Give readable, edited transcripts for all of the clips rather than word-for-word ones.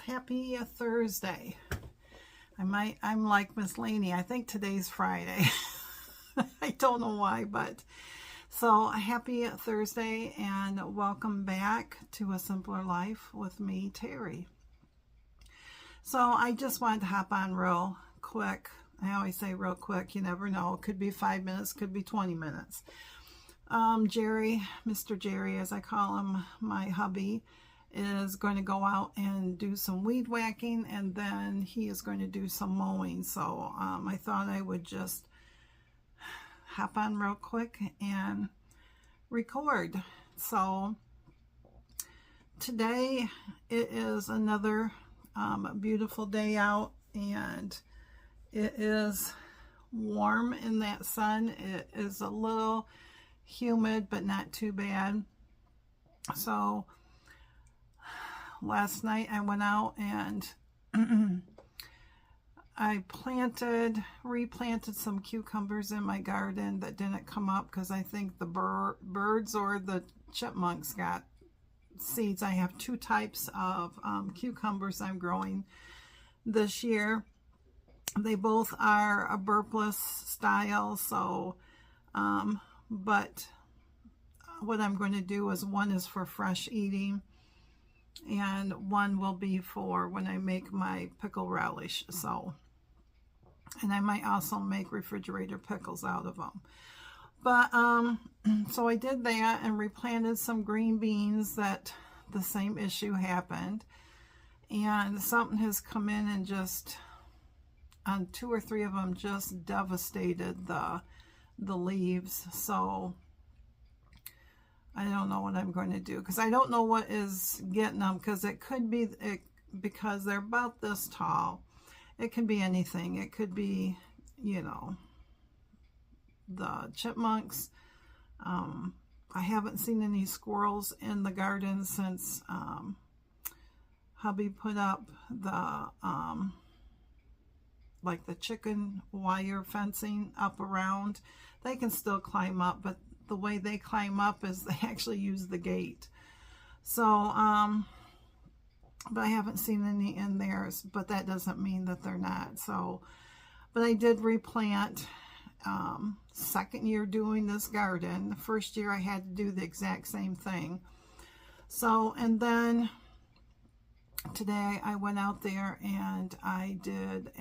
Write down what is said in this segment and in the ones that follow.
Happy Thursday. I'm like Miss Laney. I think today's Friday. I don't know why, but so happy Thursday and welcome back to A Simpler Life with me, Teri. So I just wanted to hop on real quick. I always say real quick. You never know. It could be 5 minutes, could be 20 minutes. Jerry, Mr. Jerry, as I call him, my hubby, is going to go out and do some weed whacking, and then he is going to do some mowing. So I thought I would just hop on real quick and record. So today it is another beautiful day out, and it is warm in that sun. It is a little humid, but not too bad. So last night I went out and I replanted some cucumbers in my garden that didn't come up because I think the birds or the chipmunks got seeds. I have two types of cucumbers I'm growing this year. They both are a burpless style, so but what I'm going to do is one is for fresh eating, and one will be for when I make my pickle relish. So, and I might also make refrigerator pickles out of them. But so I did that and replanted some green beans that the same issue happened, and something has come in and just on 2 or 3 of them just devastated the leaves. So I don't know what I'm going to do, because I don't know what is getting them, because it could be because they're about this tall. It could be anything. It could be, you know, the chipmunks. I haven't seen any squirrels in the garden since hubby put up the like the chicken wire fencing up around. They can still climb up, but the way they climb up is they actually use the gate. So, but I haven't seen any in theirs, but that doesn't mean that they're not. So, but I did replant, second year doing this garden. The first year I had to do the exact same thing. So, and then today I went out there and I did,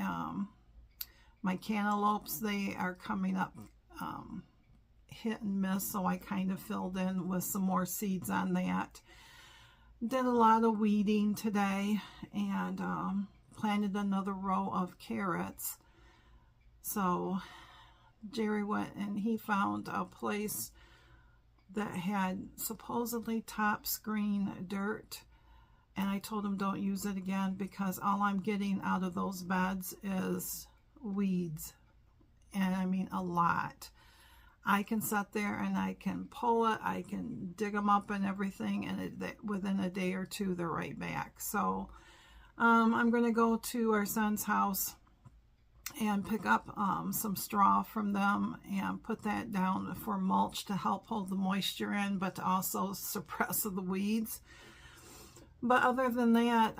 my cantaloupes. They are coming up, hit and miss, so I kind of filled in with some more seeds on that. Did a lot of weeding today, and planted another row of carrots. So Jerry went and he found a place that had supposedly top screen dirt, and I told him don't use it again, because all I'm getting out of those beds is weeds, and I mean a lot. I can sit there and I can pull it, I can dig them up and everything, and within a day or two they're right back. So I'm going to go to our son's house and pick up some straw from them and put that down for mulch to help hold the moisture in, but to also suppress the weeds. But other than that,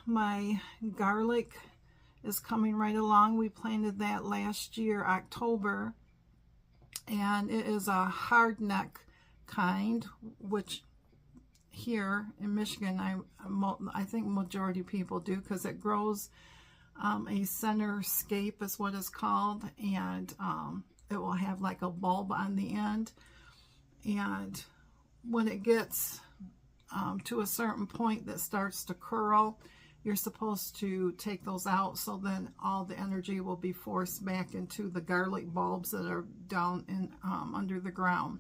my garlic is coming right along. We planted that last year, October. And it is a hard neck kind, which here in Michigan, I think majority of people do, because it grows a center scape is what it's called, and it will have like a bulb on the end. And when it gets to a certain point that starts to curl, you're supposed to take those out, so then all the energy will be forced back into the garlic bulbs that are down in under the ground.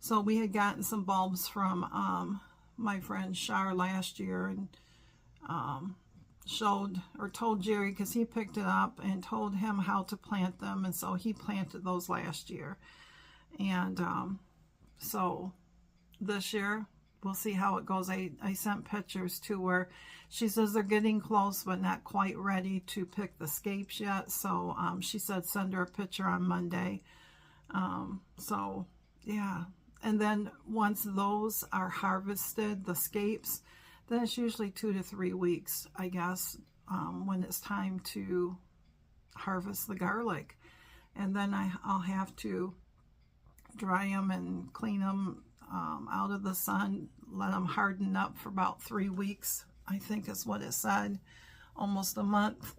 So we had gotten some bulbs from my friend Shar last year, and showed or told Jerry, because he picked it up and told him how to plant them, and so he planted those last year. And so this year we'll see how it goes. I sent pictures to her. She says they're getting close but not quite ready to pick the scapes yet, so she said send her a picture on Monday. So yeah, and then once those are harvested, the scapes, then it's usually 2 to 3 weeks, I guess, when it's time to harvest the garlic. And then I'll have to dry them and clean them out of the sun, let them harden up for about 3 weeks, I think is what it said, almost a month.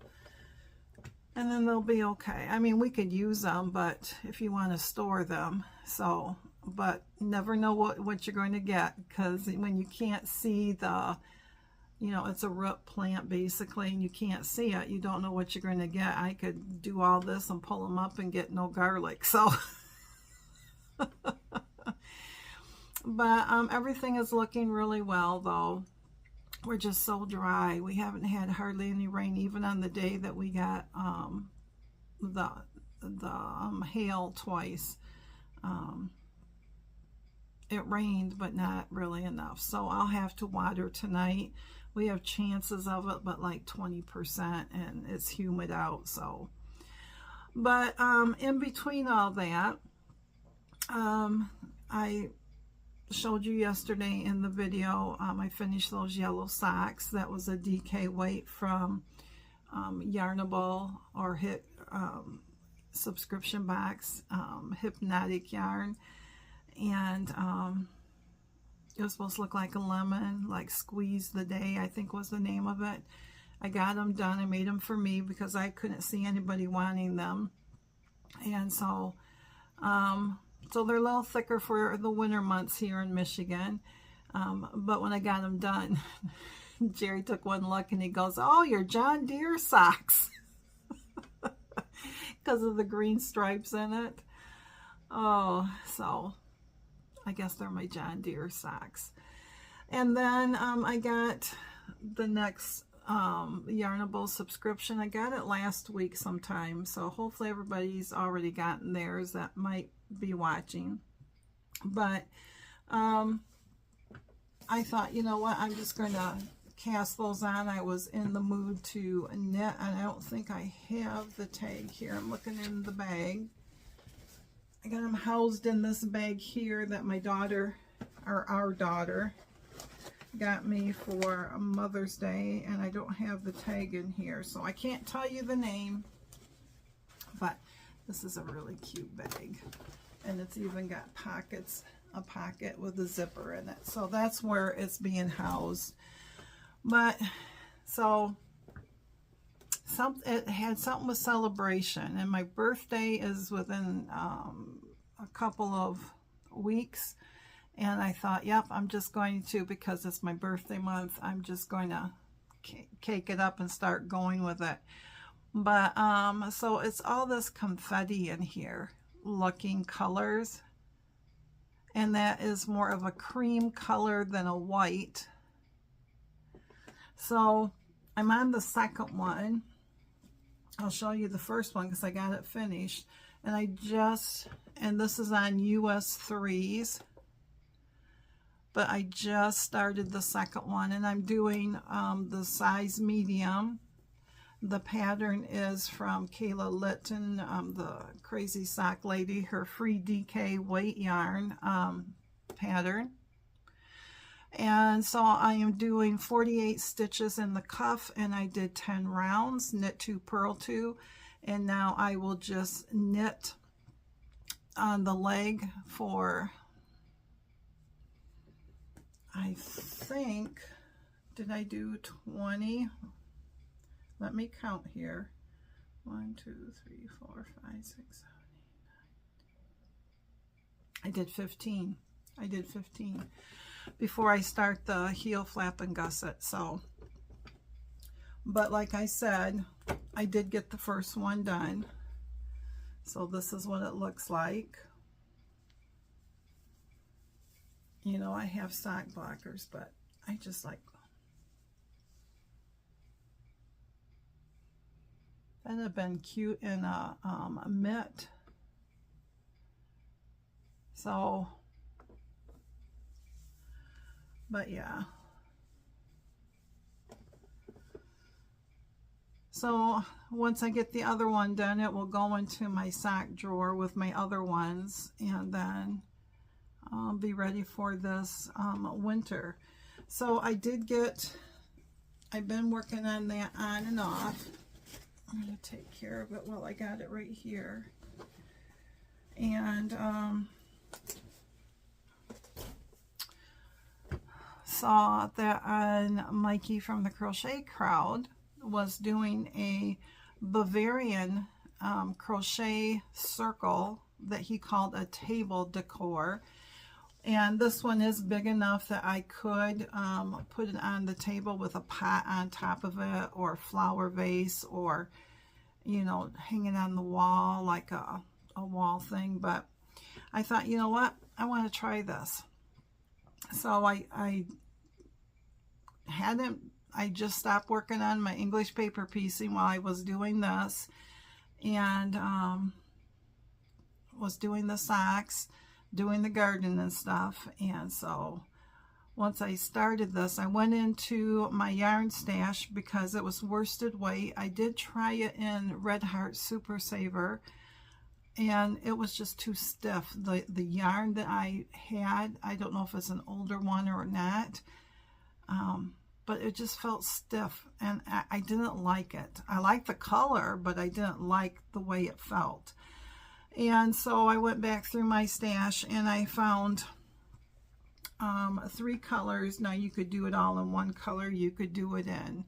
And then they'll be okay. I mean, we could use them, but if you want to store them, so, but never know what you're going to get, because when you can't see the, you know, it's a root plant basically, and you can't see it, you don't know what you're going to get. I could do all this and pull them up and get no garlic, so. But everything is looking really well, though. We're just so dry. We haven't had hardly any rain, even on the day that we got the hail twice. It rained, but not really enough. So I'll have to water tonight. We have chances of it, but like 20%, and it's humid out. So, but in between all that, I showed you yesterday in the video, I finished those yellow socks. That was a DK weight from Yarnable, or Hit subscription box, Hypnotic Yarn. And it was supposed to look like a lemon, like Squeeze the Day, I think was the name of it. I got them done. I made them for me because I couldn't see anybody wanting them. And so so they're a little thicker for the winter months here in Michigan. But when I got them done, Jerry took one look and he goes, "Oh, your John Deere socks." Because of the green stripes in it. Oh, so I guess they're my John Deere socks. And then I got the next Yarnable subscription. I got it last week sometime, so hopefully everybody's already gotten theirs that might be watching. But I thought, you know what, I'm just going to cast those on. I was in the mood to knit, and I don't think I have the tag here. I'm looking in the bag. I got them housed in this bag here that my daughter, or our daughter, got me for Mother's Day, and I don't have the tag in here, so I can't tell you the name. But this is a really cute bag, and it's even got pockets, a pocket with a zipper in it. So that's where it's being housed. But so it had something with celebration, and my birthday is within a couple of weeks. And I thought, yep, I'm just going to, because it's my birthday month, I'm just going to cake it up and start going with it. But so it's all this confetti in here looking colors, and that is more of a cream color than a white. So I'm on the second one. I'll show you the first one because I got it finished, and and this is on US 3s. But I just started the second one, and I'm doing the size medium. The pattern is from Kayla Litton, the Crazy Sock Lady, her free DK weight yarn pattern. And so I am doing 48 stitches in the cuff, and I did 10 rounds, knit 2, purl 2, and now I will just knit on the leg for, I think, did I do 20? Let me count here. 1, 2, 3, 4, 5, 6, 7, 8, 9. I did 15. I did 15 before I start the heel flap and gusset. So, but like I said, I did get the first one done. So this is what it looks like. You know, I have sock blockers, but I just like That'd have been cute in a mitt. So, but yeah. So once I get the other one done, it will go into my sock drawer with my other ones, and then I'll be ready for this winter. So I've been working on that on and off. I'm going to take care of it while I got it right here. And saw that Mikey from the Crochet Crowd was doing a Bavarian crochet circle that he called a table decor. And this one is big enough that I could put it on the table with a pot on top of it, or a flower vase, or, you know, hang it on the wall like a wall thing. But I thought, you know what, I want to try this. So I just stopped working on my English paper piecing while I was doing this, and was doing the socks, doing the garden and stuff. And so once I started this, I went into my yarn stash because it was worsted weight. I did try it in Red Heart Super Saver, and it was just too stiff. The yarn that I had, I don't know if it's an older one or not, but it just felt stiff, and I didn't like it. I liked the color, but I didn't like the way it felt. And so I went back through my stash, and I found 3 colors. Now you could do it all in one color. You could do it in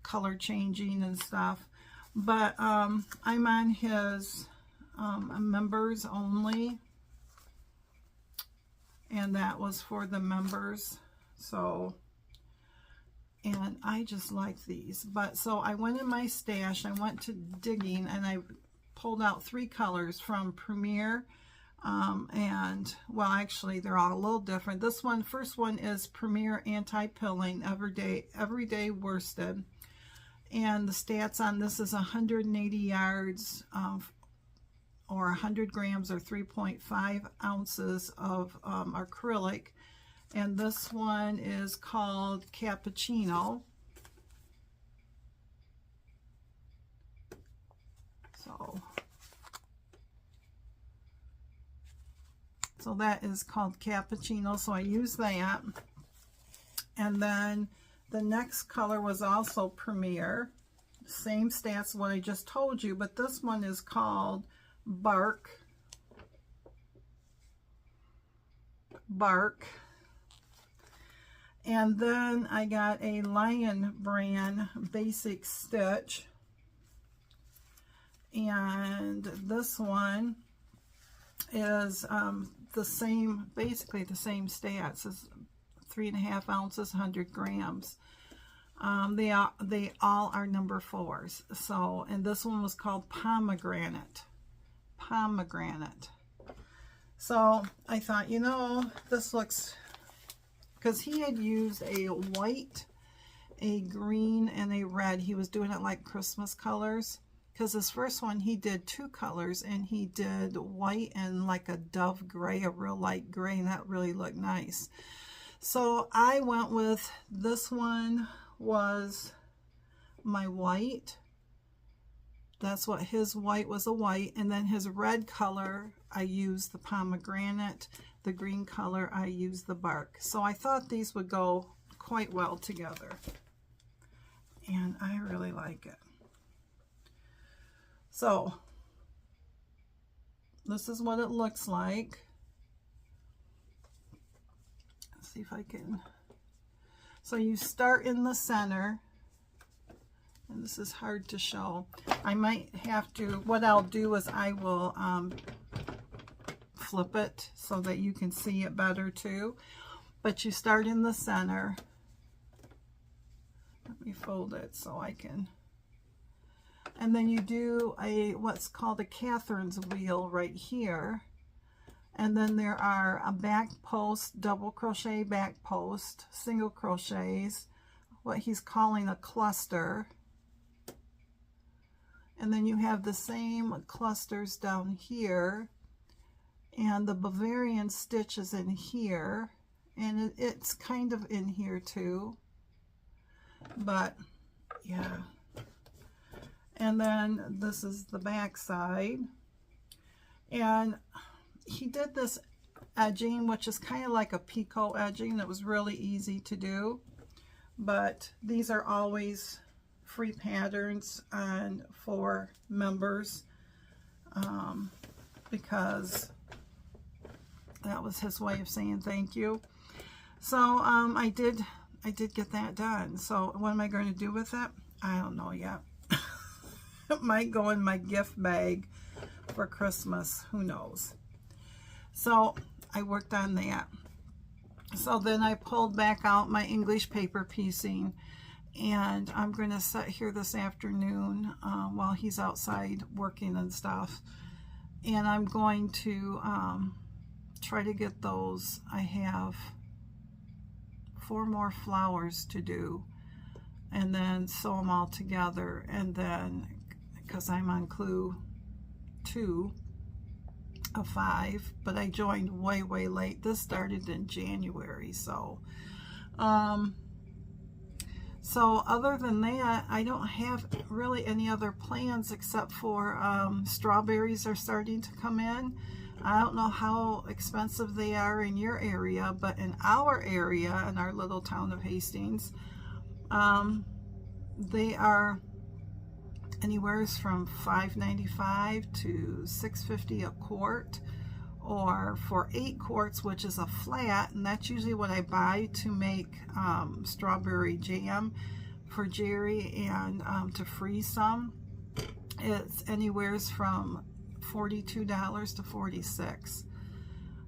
color changing and stuff. But I'm on his members only, and that was for the members. So, and I just like these. But so I went in my stash, I went to digging, and I pulled out 3 colors from Premier, and well, actually they're all a little different. This one, first one, is Premier Anti-Pilling Everyday Worsted, and the stats on this is 180 yards or 100 grams or 3.5 ounces of acrylic. And this one is called Cappuccino. So that is called Cappuccino. So I used that. And then the next color was also Premier. Same stats what I just told you, but this one is called Bark. And then I got a Lion Brand Basic Stitch. And this one is the same, basically the same stats as 3.5 ounces, 100 grams. They all are number 4s. So, and this one was called Pomegranate. So I thought, you know, this looks, because he had used a white, a green, and a red. He was doing it like Christmas colors. Because this first one, he did 2 colors, and he did white and like a dove gray, a real light gray, and that really looked nice. So I went with, this one was my white. That's what his white was, a white. And then his red color, I used the pomegranate. The green color, I used the bark. So I thought these would go quite well together. And I really like it. So this is what it looks like. Let's see if I can. So you start in the center, and this is hard to show. I might have to, what I'll do is I will flip it so that you can see it better too. But you start in the center. Let me fold it so I can. And then you do what's called a Catherine's wheel right here. And then there are a back post, double crochet back post, single crochets, what he's calling a cluster. And then you have the same clusters down here, and the Bavarian stitch is in here, and it's kind of in here too, but yeah. And then this is the back side, and he did this edging, which is kind of like a picot edging. That was really easy to do, but these are always free patterns and for members, because that was his way of saying thank you. So I did get that done. So what am I going to do with it? I don't know yet. It might go in my gift bag for Christmas, who knows. So I worked on that. So then I pulled back out my English paper piecing, and I'm going to sit here this afternoon while he's outside working and stuff, and I'm going to try to get those. I have 4 more flowers to do, and then sew them all together, and then, because I'm on clue 2 of 5, but I joined way late. This started in January, so so other than that, I don't have really any other plans except for strawberries are starting to come in. I don't know how expensive they are in your area, but in our area, in our little town of Hastings, they are anywhere from $5.95 to $6.50 a quart, or for 8 quarts, which is a flat, and that's usually what I buy to make strawberry jam for Jerry and to freeze some. It's anywhere from $42 to $46.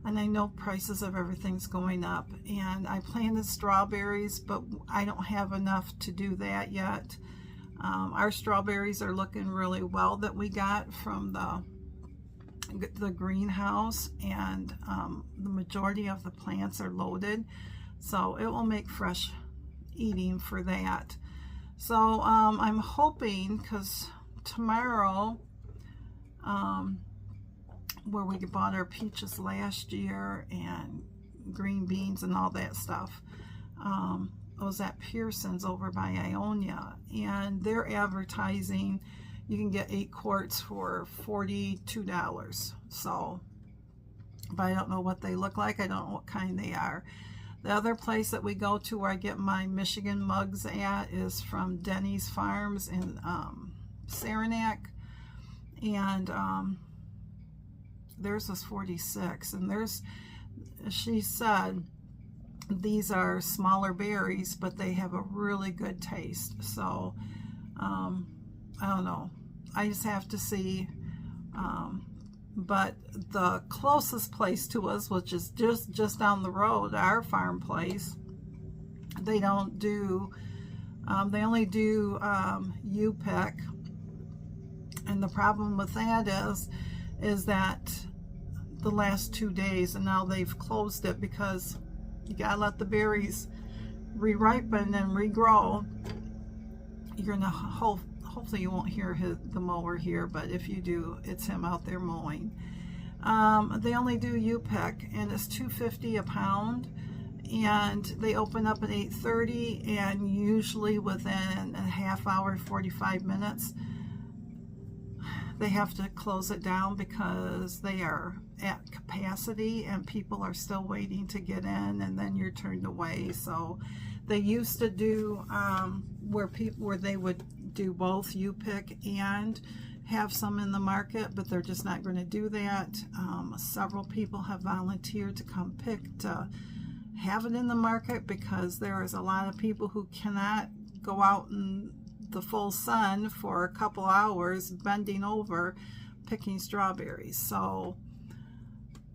And I know prices of everything's going up, and I planted strawberries, but I don't have enough to do that yet. Our strawberries are looking really well that we got from the greenhouse, and the majority of the plants are loaded, so it will make fresh eating for that. So I'm hoping, because tomorrow, where we bought our peaches last year and green beans and all that stuff, I was at Pearson's over by Ionia, and they're advertising you can get 8 quarts for $42. So, but I don't know what they look like. I don't know what kind they are. The other place that we go to where I get my Michigan mugs at is from Denny's Farms in Saranac, and theirs was $46, and there's, she said, these are smaller berries, but they have a really good taste. So I don't know, I just have to see. But the closest place to us, which is just down the road, our farm place, they don't do, they only do U-pick, and the problem with that is that the last 2 days, and now they've closed it because you gotta let the berries re-ripen and regrow. You're gonna hopefully you won't hear the mower here, but if you do, it's him out there mowing. They only do U-pick, and it's $2.50 a pound, and they open up at 8:30, and usually within a half hour, 45 minutes, they have to close it down because they are at capacity and people are still waiting to get in, and then you're turned away. So they used to do where they would do both U-pick and have some in the market, but they're just not going to do that. Several people have volunteered to come pick to have it in the market, because there is a lot of people who cannot go out in the full sun for a couple hours bending over picking strawberries. So,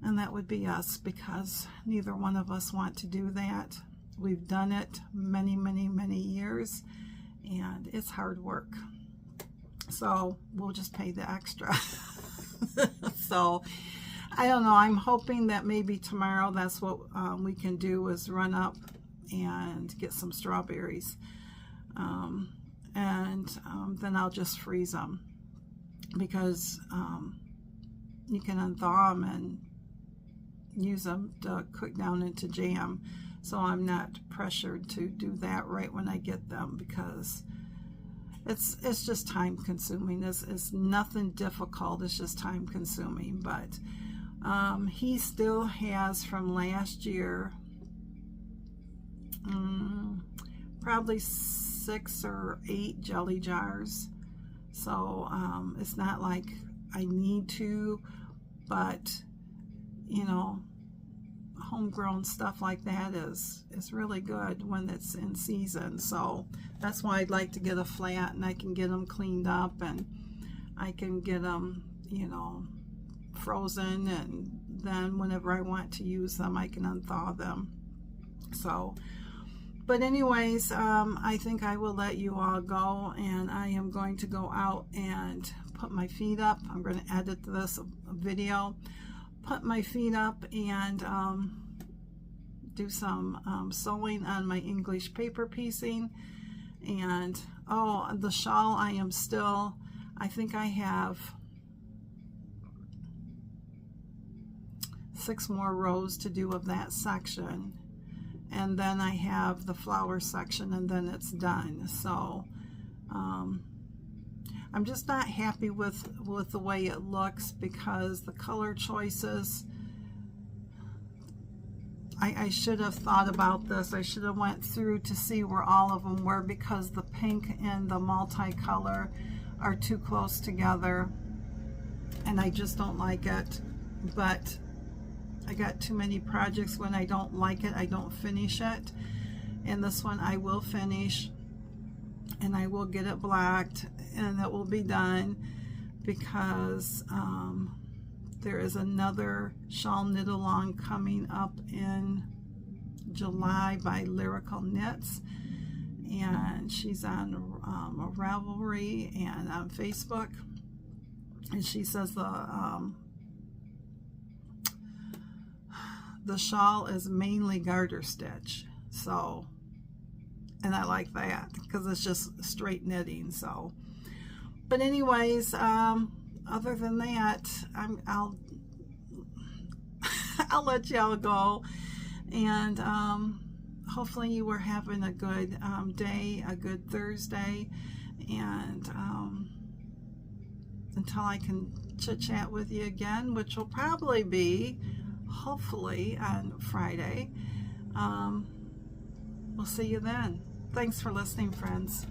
and that would be us, because neither one of us want to do that. We've done it many years, and it's hard work, so we'll just pay the extra. So I don't know, I'm hoping that maybe tomorrow that's what we can do, is run up and get some strawberries, and then I'll just freeze them. because you can unthaw them and use them to cook down into jam. So I'm not pressured to do that right when I get them, because it's just time consuming. It's nothing difficult, it's just time consuming. But he still has from last year probably 6 or 8 jelly jars. So it's not like I need to, but you know, homegrown stuff like that is really good when it's in season. So that's why I'd like to get a flat, and I can get them cleaned up, and I can get them, you know, frozen, and then whenever I want to use them I can unthaw them. So but anyways, I think I will let you all go, and I am going to go out and put my feet up. I'm going to edit this video, put my feet up, and do some sewing on my English paper piecing. And oh, the shawl, I think I have 6 more rows to do of that section, and then I have the flower section, and then it's done. So I'm just not happy with the way it looks, because the color choices, I should have thought about this. I should have went through to see where all of them were, because the pink and the multicolor are too close together, and I just don't like it. But I got too many projects. When I don't like it, I don't finish it. And this one I will finish, and I will get it blacked, and it will be done, because there is another shawl knit along coming up in July by Lyrical Knits, and she's on a Ravelry and on Facebook, and she says the shawl is mainly garter stitch. So, and I like that because it's just straight knitting. So, but anyways, other than that, I'll I'll let y'all go, and hopefully you were having a good day, a good Thursday, and until I can chit chat with you again, which will probably be hopefully on Friday. We'll see you then. Thanks for listening, friends.